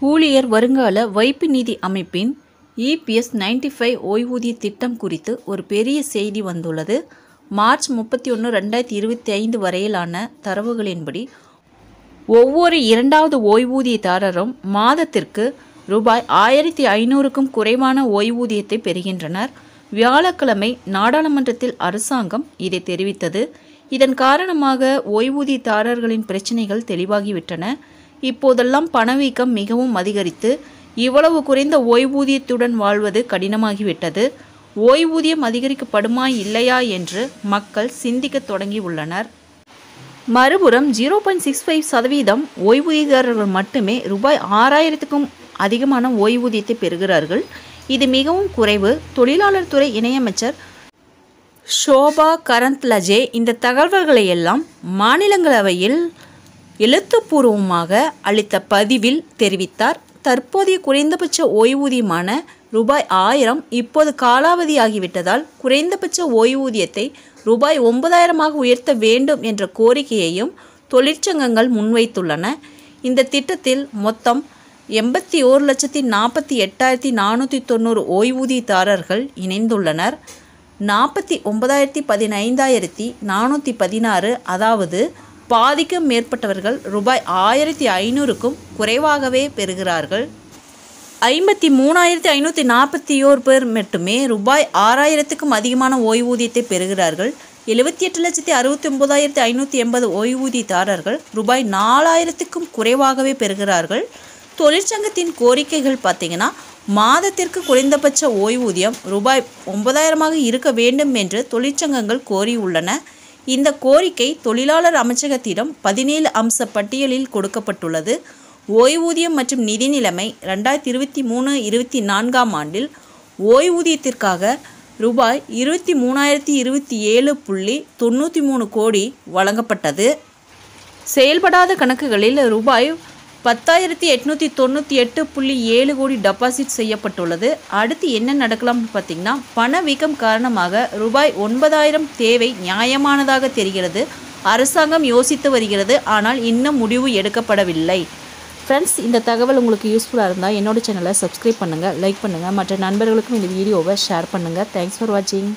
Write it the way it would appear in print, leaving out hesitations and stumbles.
ஊழியர் வருங்கால வைப்பு நிதி அமைப்பின் EPS 95 ஓய்வூதிய திட்டம் குறித்து ஒரு பெரிய செய்தி வந்துள்ளது. மார்ச் 31, 2025 வரையிலான தரவுகளின்படி ஒவ்வொரு இரண்டாவது ஓய்வூதியதாரரும் மாதத்திற்கு ரூபாய் 1500க்கும் குறைவான ஓய்வூதியத்தை பெறுகின்றனர். வியாழக்கிழமை நாடாளுமன்றத்தில் அரசாங்கம் இதை தெரிவித்தது. இதன் காரணமாக ஓய்வூதியதாரர்களின் பிரச்சினைகள் தெளிவாகிவிட்டன. இப்போதெல்லாம் பணவீக்கம் மிகவும் அதிகரித்து இவ்வளவு குறைந்த ஓய்வூதியத்துடன் வாழ்வது கடினமாகிவிட்டது. ஓய்வூதியம் அதிகரிக்கப்படுமா இல்லையா என்று மக்கள் சிந்திக்க தொடங்கியுள்ளனர். மறுபுறம் 0.65% ஓய்வூதியதாரர்கள் மட்டுமே ரூபாய் 6000க்கும் அதிகமான ஓய்வூதியத்தை பெறுகிறார்கள். இது மிகவும் குறைவு. தொழிலாளர் துறை இணையமைச்சர் ஷோபா கரந்த்லஜே இந்த தகவல்களை எல்லாம் மாநிலங்களவையில் எழுத்துப்பூர்வமாக அளித்த பதிவில் தெரிவித்தார். தற்போதைய குறைந்தபட்ச ஓய்வூதியமான ரூபாய் 1000 இப்போது காலாவதியாகிவிட்டதால் குறைந்தபட்ச ஓய்வூதியத்தை ரூபாய் 9000ஆக உயர்த்த வேண்டும் என்ற கோரிக்கையையும் தொழிற்சங்கங்கள் முன்வைத்துள்ளன. இந்த திட்டத்தில் மொத்தம் 81,48,490 ஓய்வூதியதாரர்கள் இணைந்துள்ளனர். 49,15,416 அதாவது பாதிக்கும் மேற்பட்டவர்கள் ரூபாய் 1500க்கும் குறைவாகவே பெறுகிறார்கள். 53,541 பேர் மட்டுமே ரூபாய் 6000க்கும் அதிகமான ஓய்வூதியத்தை பெறுகிறார்கள். 78,69,580 ஓய்வூதியதாரர்கள் ரூபாய் 4000க்கும் குறைவாகவே பெறுகிறார்கள். தொழிற்சங்கத்தின் கோரிக்கைகள் பார்த்தீங்கன்னா, மாதத்திற்கு குறைந்தபட்ச ஓய்வூதியம் ரூபாய் 9000ஆக இருக்க வேண்டும் என்று தொழிற்சங்கங்கள் கோரியுள்ளன. இந்த கோரிக்கை தொழிலாளர் அமைச்சகத்திடம் 17 அம்ச பட்டியலில் கொடுக்கப்பட்டுள்ளது. ஓய்வூதியம் மற்றும் நிதி நிலைமை 2023-24 ஆண்டில் ஓய்வூதியத்திற்காக ரூபாய் 23,027.93 கோடி வழங்கப்பட்டது. செயல்படாத கணக்குகளில் ரூபாய் 10,898.7 கோடி டெபாசிட் செய்யப்பட்டுள்ளது. அடுத்து என்ன நடக்கலாம்னு பார்த்திங்கன்னா, பணவீக்கம் காரணமாக ரூபாய் 9000 தேவை நியாயமானதாக தெரிகிறது. அரசாங்கம் யோசித்து வருகிறது, ஆனால் இன்னும் முடிவு எடுக்கப்படவில்லை. ஃப்ரெண்ட்ஸ், இந்த தகவல் உங்களுக்கு யூஸ்ஃபுல்லாக இருந்தால் என்னோட சேனலை சப்ஸ்கிரைப் பண்ணுங்கள், லைக் பண்ணுங்கள், மற்ற நண்பர்களுக்கும் இந்த வீடியோவை ஷேர் பண்ணுங்கள். தேங்க்ஸ் ஃபார் வாட்சிங்.